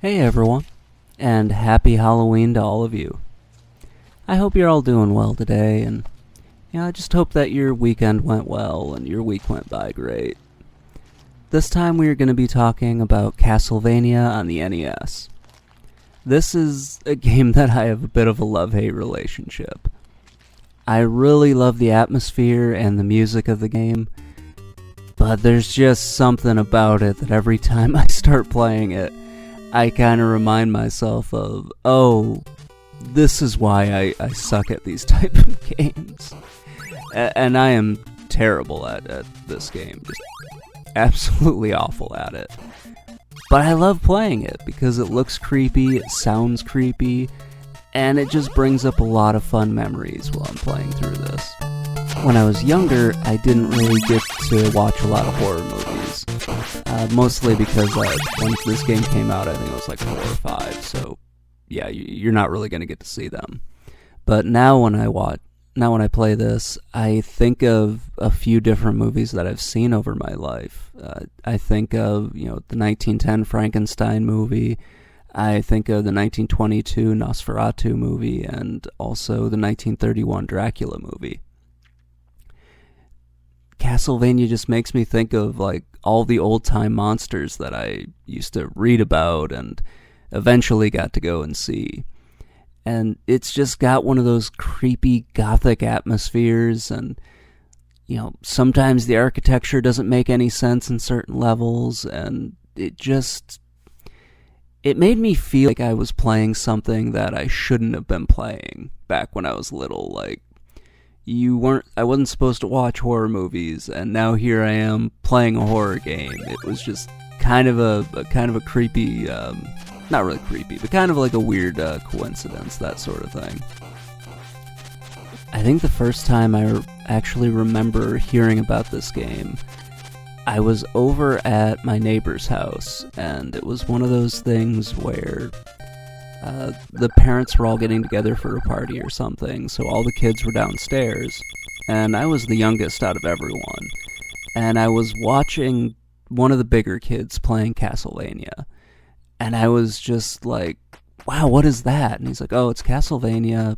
Hey everyone, and happy Halloween to all of you. I hope you're all doing well today, and I just hope that your weekend went well and your week went by great. This time we are going to be talking about Castlevania on the NES. This is a game that I have a bit of a love-hate relationship. I really love the atmosphere and the music of the game, but there's just something about it that every time I start playing it, I kind of remind myself of, oh, this is why I suck at these type of games. And I am terrible at this game, just absolutely awful at it. But I love playing it because it looks creepy, it sounds creepy, and it just brings up a lot of fun memories while I'm playing through this. When I was younger, I didn't really get to watch a lot of horror movies. Mostly because when this game came out, I think it was like 4 or 5, so yeah, you're not really going to get to see them. But now when I play this, I think of a few different movies that I've seen over my life. I think of, the 1910 Frankenstein movie, I think of the 1922 Nosferatu movie, and also the 1931 Dracula movie. Castlevania just makes me think of like all the old-time monsters that I used to read about and eventually got to go and see. And it's just got one of those creepy gothic atmospheres, and sometimes the architecture doesn't make any sense in certain levels, and it made me feel like I was playing something that I shouldn't have been playing back when I was little. Like, I wasn't supposed to watch horror movies, and now here I am playing a horror game. It was just kind of a creepy, not really creepy, but kind of like a weird coincidence, that sort of thing. I think the first time I actually remember hearing about this game, I was over at my neighbor's house, and it was one of those things where the parents were all getting together for a party or something, so all the kids were downstairs, and I was the youngest out of everyone, and I was watching one of the bigger kids playing Castlevania, and I was just like, wow, what is that? And he's like, oh, it's Castlevania,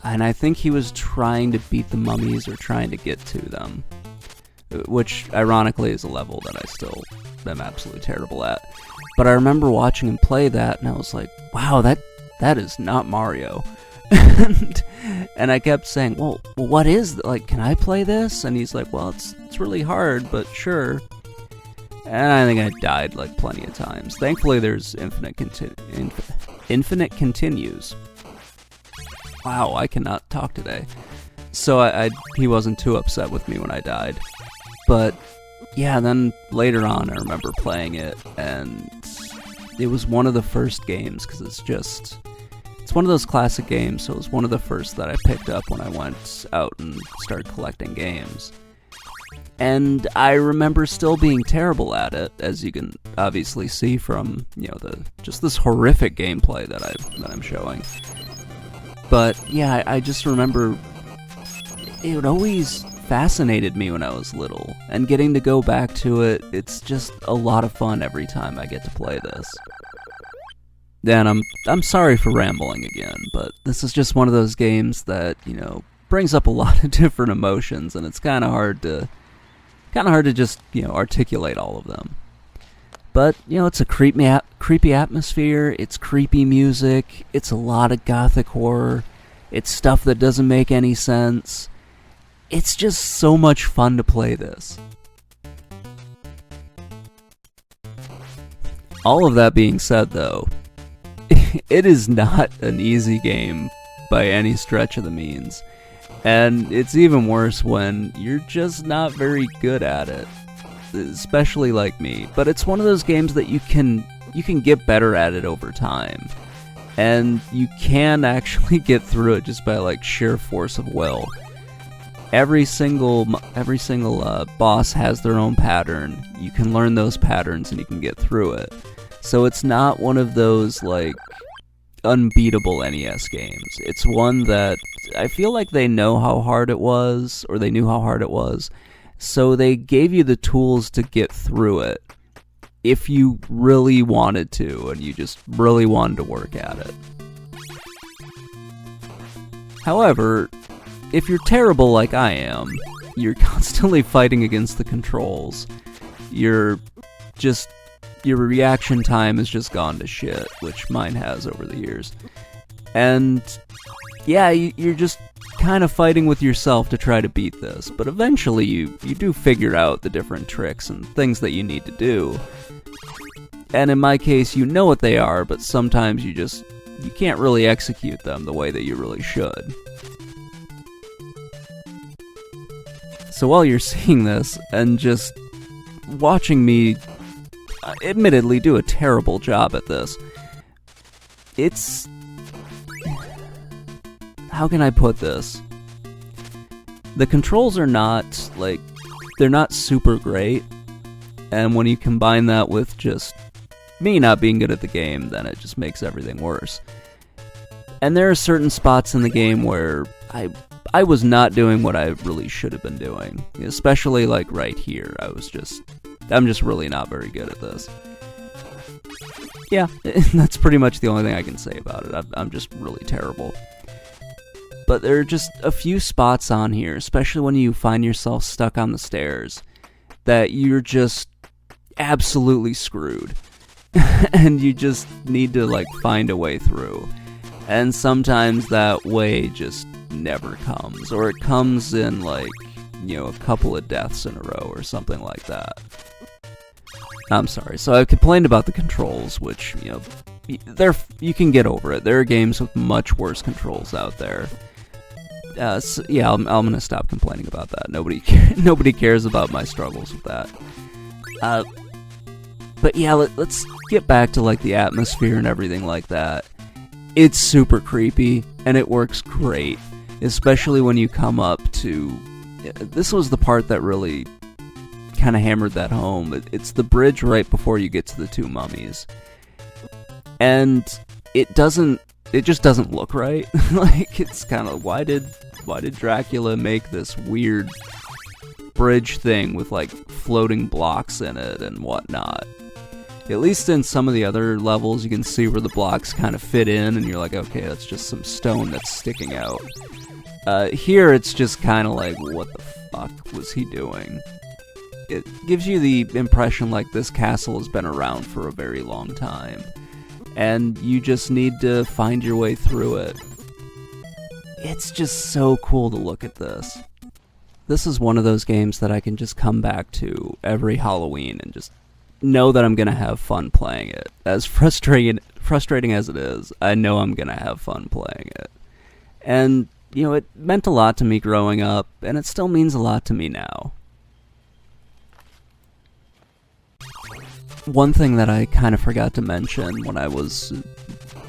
and I think he was trying to beat the mummies or trying to get to them, which ironically is a level that I still am absolutely terrible at. But I remember watching him play that, and I was like, wow, that is not Mario. and I kept saying, well, what is that? Like, can I play this? And he's like, well, it's really hard, but sure. And I think I died like plenty of times. Thankfully, there's infinite continues. Wow, I cannot talk today. So he wasn't too upset with me when I died. But yeah, then later on I remember playing it, and it was one of the first games, because it's one of those classic games, so it was one of the first that I picked up when I went out and started collecting games. And I remember still being terrible at it, as you can obviously see from, just this horrific gameplay that I'm showing. But yeah, I just remember it always fascinated me when I was little, and getting to go back to it, it's just a lot of fun every time I get to play this. And I'm sorry for rambling again, but this is just one of those games that, brings up a lot of different emotions, and it's kind of hard to just, articulate all of them. But, it's a creepy atmosphere, it's creepy music, it's a lot of gothic horror, it's stuff that doesn't make any sense. It's just so much fun to play this. All of that being said, though, it is not an easy game by any stretch of the means. And it's even worse when you're just not very good at it, especially like me. But it's one of those games that you can get better at it over time. And you can actually get through it just by like sheer force of will. Every single boss has their own pattern. You can learn those patterns and you can get through it. So it's not one of those like unbeatable NES games. It's one that I feel like they know how hard it was, or they knew how hard it was, so they gave you the tools to get through it. if you really wanted to and you just really wanted to work at it. However, if you're terrible like I am, you're constantly fighting against the controls. Your reaction time has just gone to shit, which mine has over the years. And yeah, you're just kind of fighting with yourself to try to beat this, but eventually you do figure out the different tricks and things that you need to do. And in my case, you know what they are, but sometimes you can't really execute them the way that you really should. So while you're seeing this and just watching me admittedly do a terrible job at this, it's... how can I put this? The controls are not, they're not super great, and when you combine that with just me not being good at the game, then it just makes everything worse. And there are certain spots in the game where I was not doing what I really should have been doing, especially like right here. I'm just really not very good at this. Yeah, that's pretty much the only thing I can say about it. I'm just really terrible. But there are just a few spots on here, especially when you find yourself stuck on the stairs, that you're just absolutely screwed. And you just need to find a way through. And sometimes that way just never comes, or it comes in a couple of deaths in a row or something like that. I'm sorry. So I've complained about the controls, which, you can get over it. There are games with much worse controls out there. So, yeah, I'm gonna stop complaining about that. Nobody cares about my struggles with that. But yeah, let's get back to the atmosphere and everything like that. It's super creepy, and it works great, especially when you come up to... This was the part that really kind of hammered that home. It's the bridge right before you get to the two mummies. And it just doesn't look right. It's kind of, why did Dracula make this weird bridge thing with floating blocks in it and whatnot? At least in some of the other levels, you can see where the blocks kind of fit in, and you're like, okay, that's just some stone that's sticking out. Here, it's just kind of what the fuck was he doing? It gives you the impression this castle has been around for a very long time, and you just need to find your way through it. It's just so cool to look at this. This is one of those games that I can just come back to every Halloween and just know that I'm gonna have fun playing it. As frustrating as it is, I know I'm gonna have fun playing it. And, it meant a lot to me growing up, and it still means a lot to me now. One thing that I kind of forgot to mention when I was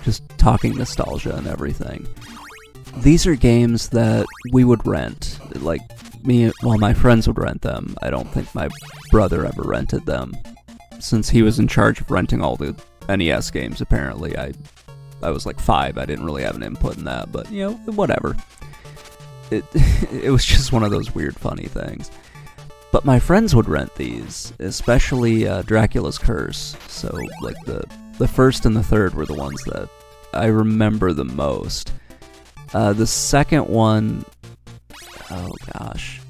just talking nostalgia and everything, these are games that we would rent. My friends would rent them. I don't think my brother ever rented them, since he was in charge of renting all the NES games. Apparently, I was 5. I didn't really have an input in that, but whatever. It was just one of those weird, funny things. But my friends would rent these, especially Dracula's Curse. So the first and the third were the ones that I remember the most. The second one, oh gosh,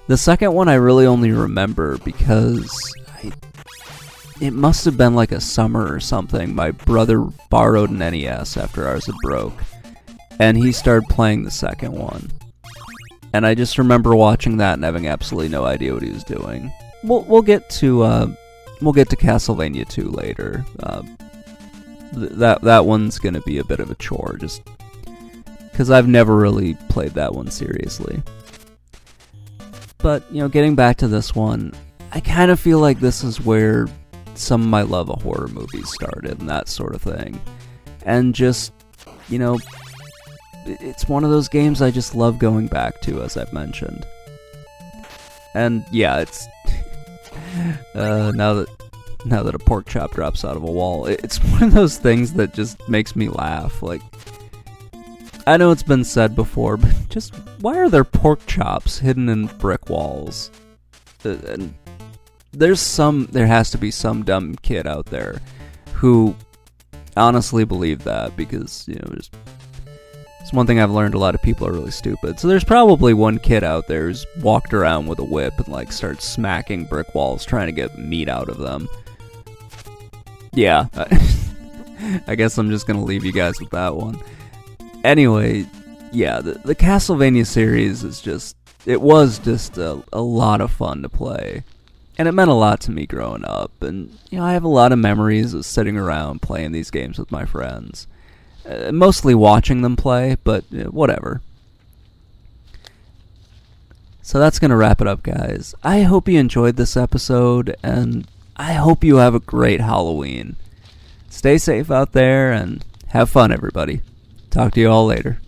the second one I really only remember because it must have been a summer or something. My brother borrowed an NES after ours had broke, and he started playing the second one. And I just remember watching that and having absolutely no idea what he was doing. We'll get to Castlevania 2 later. That one's gonna be a bit of a chore, just because I've never really played that one seriously. But getting back to this one, I kind of feel like this is where some of my love of horror movies started and that sort of thing. And just, it's one of those games I just love going back to, as I've mentioned. And yeah, it's now that a pork chop drops out of a wall, it's one of those things that just makes me laugh. I know it's been said before, but just why are there pork chops hidden in brick walls? And there has to be some dumb kid out there who honestly believe that, because, it's one thing I've learned: a lot of people are really stupid. So there's probably one kid out there who's walked around with a whip and like starts smacking brick walls trying to get meat out of them. Yeah, I guess I'm just gonna leave you guys with that one. Anyway, yeah, the Castlevania series was just a lot of fun to play. And it meant a lot to me growing up. And, I have a lot of memories of sitting around playing these games with my friends. Mostly watching them play, but whatever. So that's going to wrap it up, guys. I hope you enjoyed this episode, and I hope you have a great Halloween. Stay safe out there, and have fun, everybody. Talk to you all later.